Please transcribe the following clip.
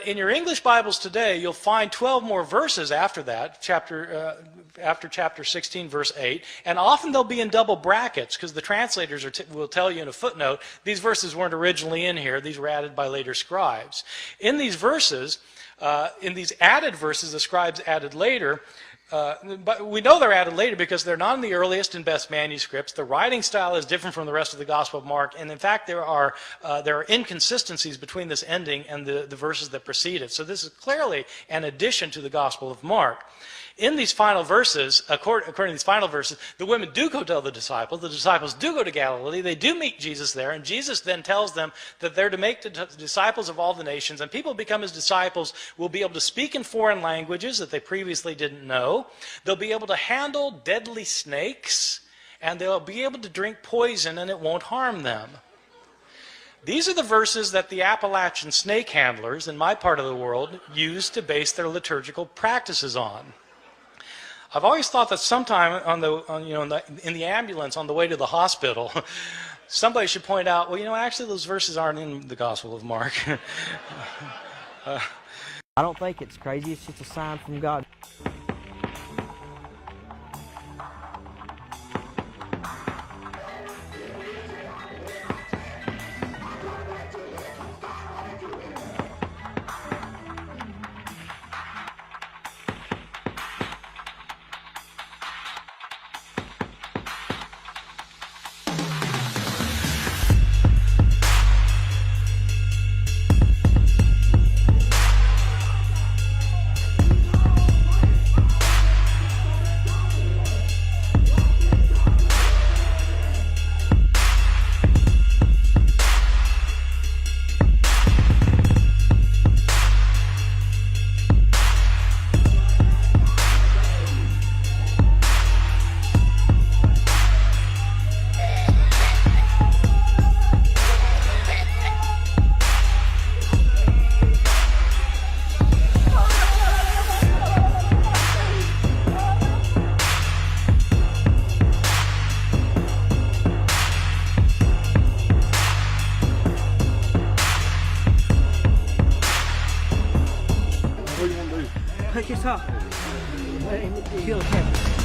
in your English Bibles today, you'll find 12 more verses after that, after chapter 16, verse 8, and often they'll be in double brackets because the translators will tell you in a footnote, these verses weren't originally in here, these were added by later scribes. In these verses, in these added verses the scribes added later, but we know they're added later because they're not in the earliest and best manuscripts. The writing style is different from the rest of the Gospel of Mark, and in fact there are inconsistencies between this ending and the verses that precede it. So this is clearly an addition to the Gospel of Mark. In these final verses, according to these final verses, the women do go tell the disciples do go to Galilee, they do meet Jesus there, and Jesus then tells them that they're to make disciples of all the nations, and people become his disciples will be able to speak in foreign languages that they previously didn't know. They'll be able to handle deadly snakes, and they'll be able to drink poison and it won't harm them. These are the verses that the Appalachian snake handlers in my part of the world use to base their liturgical practices on. I've always thought that sometime in the ambulance on the way to the hospital, somebody should point out, well, actually those verses aren't in the Gospel of Mark. I don't think it's crazy. It's just a sign from God. Pick it up and kill him.